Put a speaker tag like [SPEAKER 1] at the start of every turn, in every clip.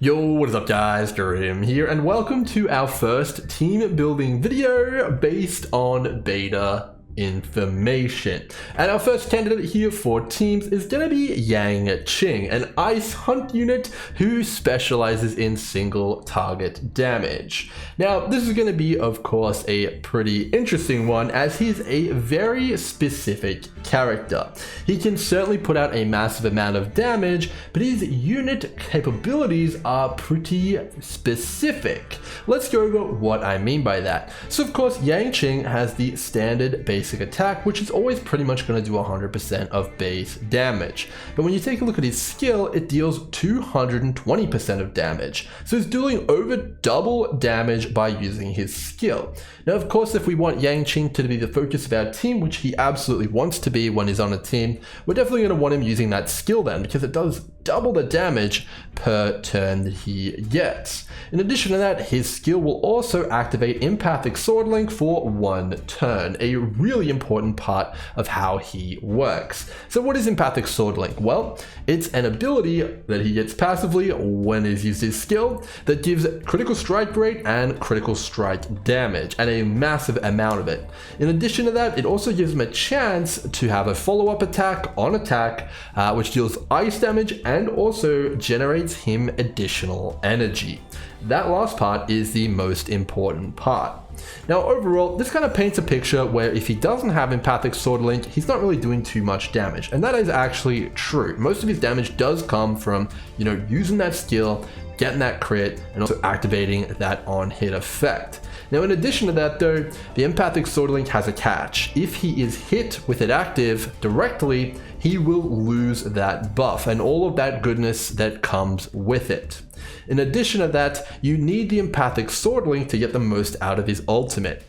[SPEAKER 1] Yo, what is up guys, Grim here, and welcome to our first team building video based on beta information. And our first candidate here for teams is going to be Yanqing, an ice hunt unit who specializes in single target damage. Now, this is going to be, of course, a pretty interesting one as he's a very specific character. He can certainly put out a massive amount of damage, but his unit capabilities are pretty specific. Let's go over what I mean by that. So, of course, Yanqing has the standard basic attack, which is always pretty much going to do 100% of base damage. But when you take a look at his skill, it deals 220% of damage. So he's doing over double damage by using his skill. Now, of course, if we want Yanqing to be the focus of our team, which he absolutely wants to be when he's on a team, we're definitely going to want him using that skill then, because it does double the damage per turn that he gets. In addition to that, his skill will also activate Empathic Sword Link for 1 turn, a really important part of how he works. So what is Empathic Sword Link? Well, it's an ability that he gets passively when he's used his skill that gives critical strike rate and critical strike damage, and a massive amount of it. In addition to that, it also gives him a chance to have a follow-up attack on attack, which deals ice damage and also generates him additional energy. That last part is the most important part. Now, overall, this kind of paints a picture where if he doesn't have Empathic Sword Link, he's not really doing too much damage. And that is actually true. Most of his damage does come from, using that skill, getting that crit, and also activating that on-hit effect. Now, in addition to that though, the Empathic Sword Link has a catch. If he is hit with it active directly, he will lose that buff and all of that goodness that comes with it. In addition to that, you need the Empathic Sword Link to get the most out of his ultimate.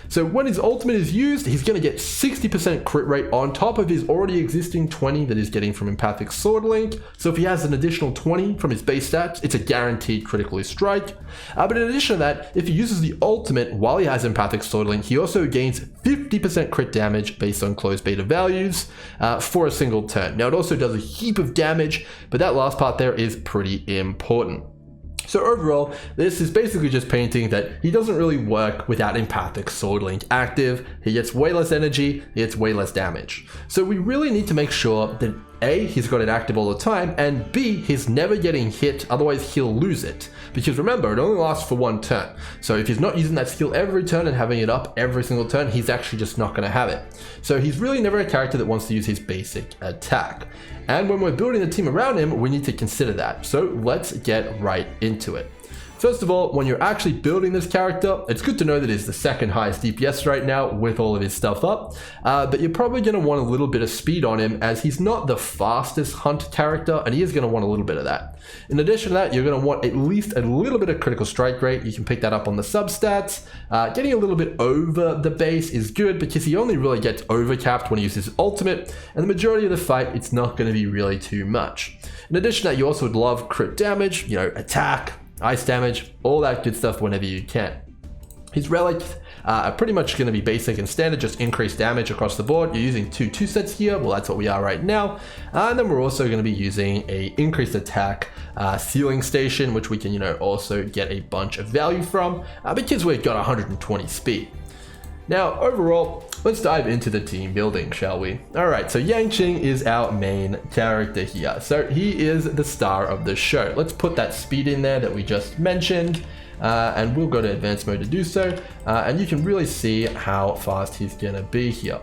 [SPEAKER 1] So when his ultimate is used, he's going to get 60% crit rate on top of his already existing 20 that he's getting from Empathic Sword Link. So if he has an additional 20 from his base stats, it's a guaranteed critically strike. But in addition to that, if he uses the ultimate while he has Empathic Sword Link, he also gains 50% crit damage based on closed beta values for a single turn. Now it also does a heap of damage, but that last part there is pretty important. So overall, this is basically just painting that he doesn't really work without Empathic Sword Link active. He gets way less energy, he gets way less damage. So we really need to make sure that A, he's got it active all the time, and B, he's never getting hit, otherwise he'll lose it. Because remember, it only lasts for 1 turn. So if he's not using that skill every turn and having it up every single turn, he's actually just not going to have it. So he's really never a character that wants to use his basic attack. And when we're building the team around him, we need to consider that. So let's get right into it. First of all, when you're actually building this character, it's good to know that he's the second highest DPS right now with all of his stuff up, but you're probably going to want a little bit of speed on him as he's not the fastest hunt character, and he is going to want a little bit of that. In addition to that, you're going to want at least a little bit of critical strike rate. You can pick that up on the substats. Getting a little bit over the base is good because he only really gets overcapped when he uses his ultimate, and the majority of the fight, it's not going to be really too much. In addition to that, you also would love crit damage, attack, ice damage, all that good stuff whenever you can. His relics are pretty much going to be basic and standard, just increased damage across the board. You're using 2 sets here, well that's what we are right now. And then we're also going to be using a increased attack ceiling station, which we can also get a bunch of value from because we've got 120 speed. Now, overall, let's dive into the team building, shall we? Alright, so Yanqing is our main character here. So he is the star of the show. Let's put that speed in there that we just mentioned, and we'll go to advanced mode to do so. And you can really see how fast he's gonna be here.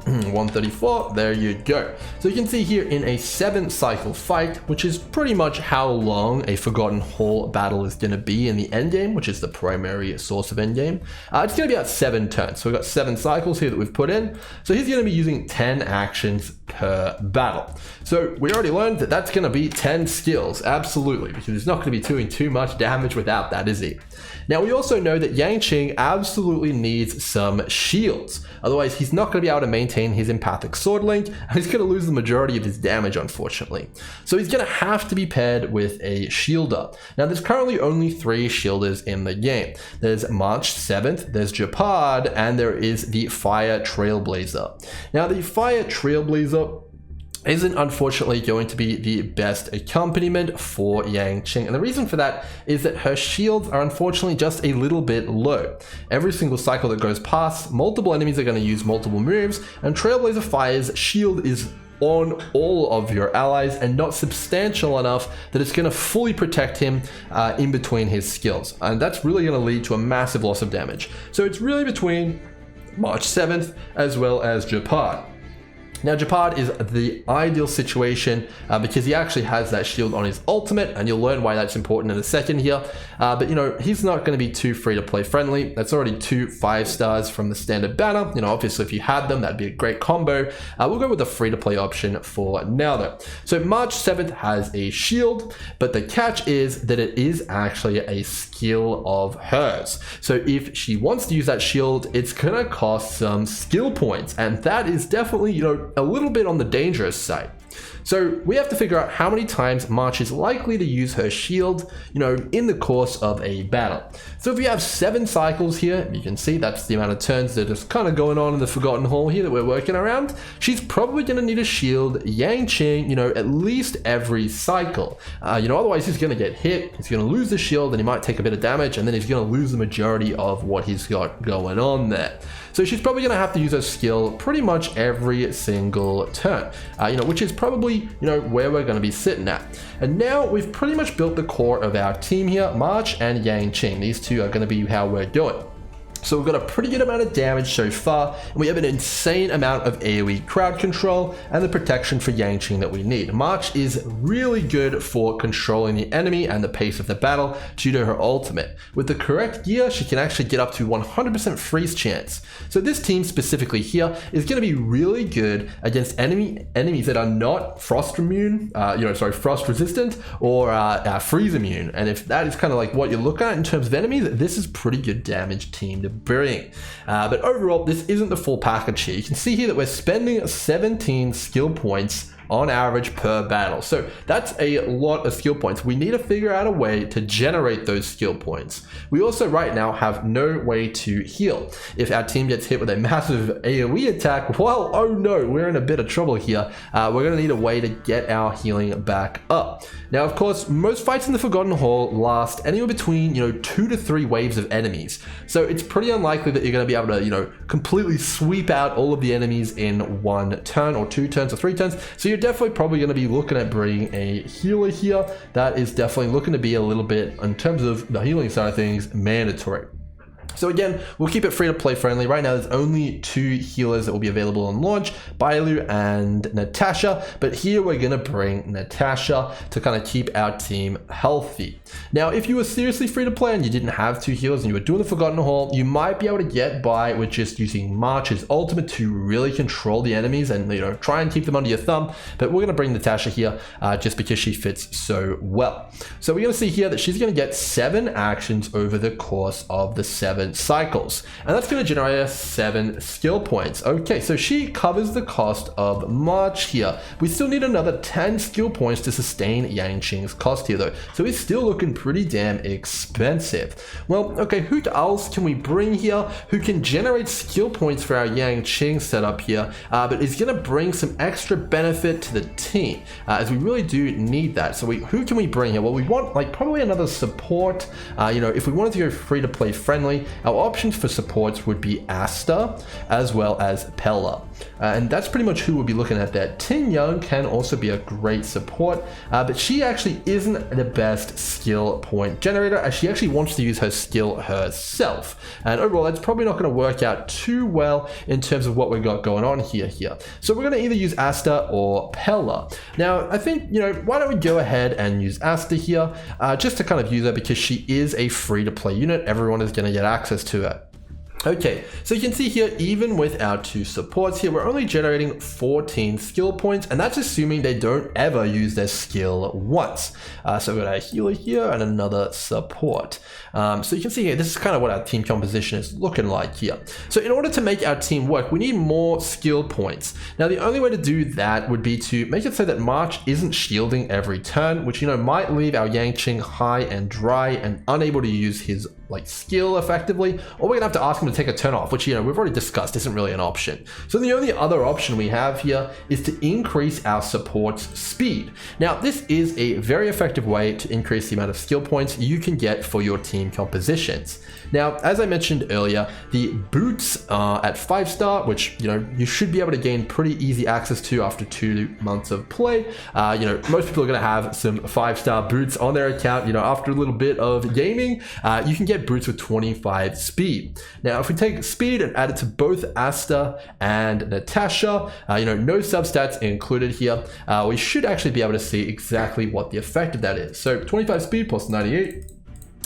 [SPEAKER 1] 134, there you go. So you can see here in a 7-cycle fight, which is pretty much how long a Forgotten Hall battle is going to be in the endgame, which is the primary source of endgame. It's going to be about 7 turns. So we've got 7 cycles here that we've put in. So he's going to be using 10 actions per battle. So we already learned that that's going to be 10 skills, absolutely, because he's not going to be doing too much damage without that, is he? Now we also know that Yanqing absolutely needs some shields. Otherwise, he's not going to be able to maintain his Empathic Sword Link, and he's going to lose the majority of his damage, unfortunately. So he's going to have to be paired with a shielder. Now, there's currently only 3 shielders in the game. There's March 7th, there's Japad, and there is the Fire Trailblazer. Now, the Fire Trailblazer isn't unfortunately going to be the best accompaniment for Yanqing. And the reason for that is that her shields are unfortunately just a little bit low. Every single cycle that goes past, multiple enemies are going to use multiple moves, and Trailblazer Fire's shield is on all of your allies and not substantial enough that it's going to fully protect him in between his skills. And that's really going to lead to a massive loss of damage. So it's really between March 7th as well as Japard. Now Japard is the ideal situation because he actually has that shield on his ultimate, and you'll learn why that's important in a second here. But you know, he's not going to be too free to play friendly. That's already 2 5-stars from the standard banner. You know, obviously if you had them, that'd be a great combo. We'll go with the free to play option for now though. So March 7th has a shield, but the catch is that it is actually a skill of hers. So if she wants to use that shield, it's going to cost some skill points, and that is definitely, you know, a little bit on the dangerous side. So we have to figure out how many times March is likely to use her shield, you know, in the course of a battle. So if we have 7 cycles here, you can see that's the amount of turns that is kind of going on in the Forgotten Hall here that we're working around. She's probably going to need to shield Yanqing, you know, at least every cycle. You know, otherwise he's going to get hit, he's going to lose the shield, and he might take a bit of damage, and then he's going to lose the majority of what he's got going on there. So she's probably going to have to use her skill pretty much every single turn, you know, which is probably, you know, where we're going to be sitting at. And now we've pretty much built the core of our team here, March and Yanqing. These two are going to be how we're doing. So we've got a pretty good amount of damage so far, and we have an insane amount of AoE crowd control and the protection for Yanqing that we need. March is really good for controlling the enemy and the pace of the battle due to her ultimate. With the correct gear, she can actually get up to 100% freeze chance. So this team specifically here is going to be really good against enemies that are not frost immune, frost resistant or freeze immune. And if that is kind of like what you look at in terms of enemies, this is pretty good damage team to bring. But overall, this isn't the full package here. You can see here that we're spending 17 skill points on average per battle. So that's a lot of skill points. We need to figure out a way to generate those skill points. We also right now have no way to heal. If our team gets hit with a massive AoE attack, well, oh no, we're in a bit of trouble here. We're going to need a way to get our healing back up. Now, of course, most fights in the Forgotten Hall last anywhere between, 2 to 3 waves of enemies. So it's pretty unlikely that you're going to be able to, completely sweep out all of the enemies in 1 turn or 2 turns or 3 turns. So you're definitely probably going to be looking at bringing a healer here. That is definitely looking to be a little bit, in terms of the healing side of things, mandatory. So again, we'll keep it free to play friendly. Right now, there's only 2 healers that will be available on launch, Bailu and Natasha. But here we're going to bring Natasha to kind of keep our team healthy. Now, if you were seriously free to play and you didn't have 2 healers and you were doing the Forgotten Hall, you might be able to get by with just using March's ultimate to really control the enemies and, try and keep them under your thumb. But we're going to bring Natasha here just because she fits so well. So we're going to see here that she's going to get 7 actions over the course of the 7 cycles, and that's going to generate us 7 skill points. Okay, so she covers the cost of March here. We still need another 10 skill points to sustain Yanqing's cost here though, so it's still looking pretty damn expensive. Well, okay, who else can we bring here who can generate skill points for our Yanqing setup here, but is going to bring some extra benefit to the team, as we really do need that. So who can we bring here? Well, we want probably another support. If we wanted to go free to play friendly, our options for supports would be Asta as well as Pella. And that's pretty much who we'll be looking at there. Tin Young can also be a great support, but she actually isn't the best skill point generator, as she actually wants to use her skill herself. And overall, that's probably not going to work out too well in terms of what we've got going on here. So we're going to either use Asta or Pella. Now, I think, why don't we go ahead and use Asta here, just to kind of use her because she is a free-to-play unit. Everyone is going to get access to it. Okay, so you can see here, even with our 2 supports here, we're only generating 14 skill points, and that's assuming they don't ever use their skill once. So we've got a healer here and another support. So you can see here, this is kind of what our team composition is looking like here. So in order to make our team work, we need more skill points. Now, the only way to do that would be to make it so that March isn't shielding every turn, which, might leave our Yanqing high and dry and unable to use his like skill effectively, or we're gonna have to ask him to take a turn off, which, you know, we've already discussed isn't really an option. So the only other option we have here is to increase our support's speed. Now, this is a very effective way to increase the amount of skill points you can get for your team compositions. Now, as I mentioned earlier, the boots are at 5-star, which, you know, you should be able to gain pretty easy access to after 2 months of play. You know, most people are going to have some 5-star boots on their account. You know, after a little bit of gaming, you can get boots with 25 speed. Now, if we take speed and add it to both Asta and Natasha, you know, no substats included here, we should actually be able to see exactly what the effect of that is. So 25 speed plus 98.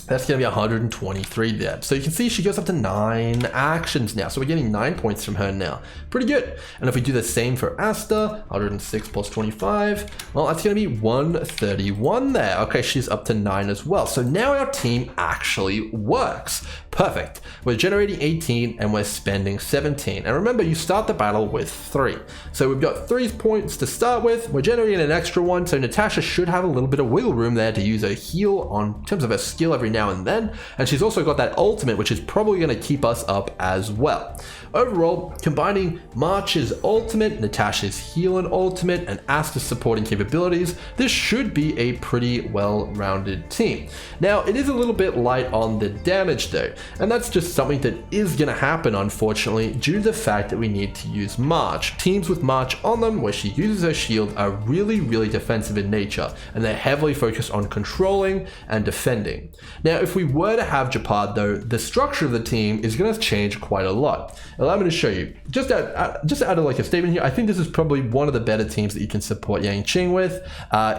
[SPEAKER 1] That's going to be 123 there. So you can see she goes up to 9 actions now. So we're getting 9 points from her now. Pretty good. And if we do the same for Asta, 106 plus 25, well, that's going to be 131 there. Okay, she's up to 9 as well. So now our team actually works. Perfect. We're generating 18 and we're spending 17. And remember, you start the battle with 3. So we've got 3 points to start with. We're generating an extra 1. So Natasha should have a little bit of wiggle room there to use her heal in terms of her skill every now and then. And she's also got that ultimate, which is probably going to keep us up as well. Overall, combining March's ultimate, Natasha's heal and ultimate, and Asta's supporting capabilities, this should be a pretty well-rounded team. Now, it is a little bit light on the damage though, and that's just something that is going to happen, unfortunately, due to the fact that we need to use March. Teams with March on them, where she uses her shield, are really defensive in nature, and they're heavily focused on controlling and defending. Now, if we were to have Japad though, the structure of the team is going to change quite a lot. Allow me to show you. Just to add like a statement here, I think this is probably one of the better teams that you can support Yanqing with.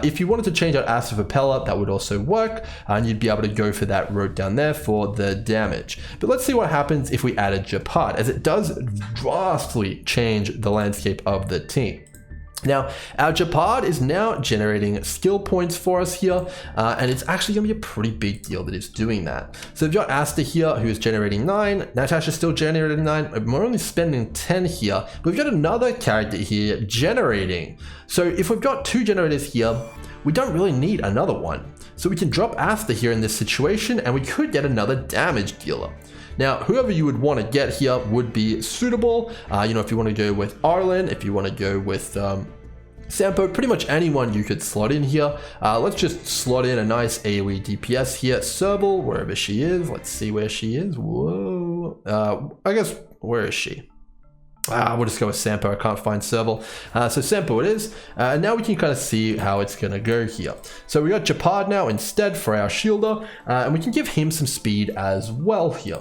[SPEAKER 1] If you wanted to change out Asta for Pella, that would also work, and you'd be able to go for that route down there for the damage. But let's see what happens if we added Japad, as it does drastically change the landscape of the team. Now, our Japad is now generating skill points for us here, and it's actually going to be a pretty big deal that it's doing that. So we've got Asta here, who is generating 9, Natasha's still generating 9, we're only spending 10 here, but we've got another character here generating. So if we've got 2 generators here, we don't really need another one. So we can drop Asta here in this situation, and we could get another damage dealer. Now, whoever you would want to get here would be suitable. You know, if you want to go with Arlen, if you want to go with Sampo, pretty much anyone you could slot in here. Let's just slot in a nice AoE DPS here. Serval, wherever she is. Let's see where she is. Whoa. I guess, where is she? We'll just go with Sampo. I can't find Serval. So Sampo it is. And now we can kind of see how it's going to go here. So we got Japad now instead for our shielder. And we can give him some speed as well here.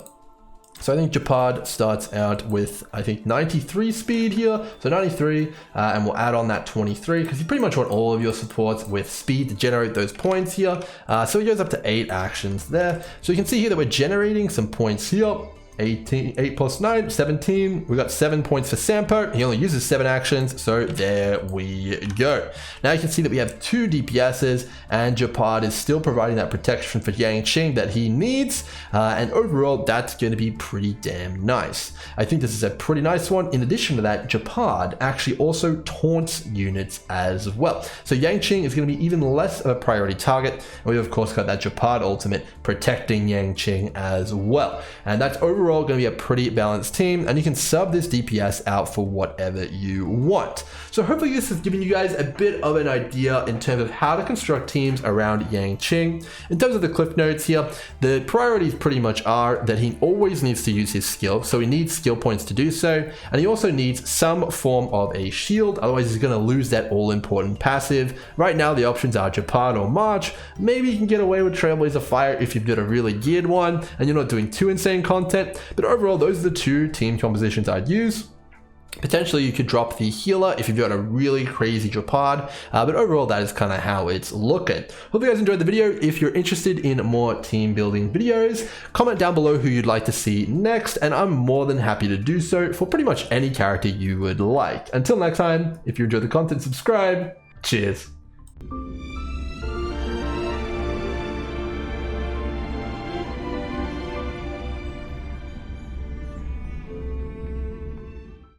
[SPEAKER 1] So I think Japad starts out with, I think, 93 speed here. So 93, and we'll add on that 23, because you pretty much want all of your supports with speed to generate those points here. So he goes up to 8 actions there. So you can see here that we're generating some points here. 8 plus 9, 17. We got 7 points for Sampo. He only uses 7 actions, so there we go. Now you can see that we have 2 DPSs, and Japad is still providing that protection for Yanqing that he needs, and overall that's going to be pretty damn nice. I think this is a pretty nice one. In addition to that, Japad actually also taunts units as well. So Yanqing is going to be even less of a priority target, and we've of course got that Japad ultimate protecting Yanqing as well. And that's overall going to be a pretty balanced team, and you can sub this DPS out for whatever you want. So hopefully this has given you guys a bit of an idea in terms of how to construct teams around Yanqing. In terms of the cliff notes here, the priorities pretty much are that he always needs to use his skill, so he needs skill points to do so, and he also needs some form of a shield, otherwise he's going to lose that all-important passive. Right now the options are Japad or March. Maybe you can get away with Trailblazer Fire if you've got a really geared one and you're not doing too insane content. But overall, those are the 2 team compositions I'd use. Potentially you could drop the healer if you've got a really crazy Japad, but overall that is kind of how it's looking. Hope you guys enjoyed the video. If you're interested in more team building videos, comment down below who you'd like to see next, and I'm more than happy to do so for pretty much any character you would like. Until next time, if you enjoyed the content, subscribe. Cheers.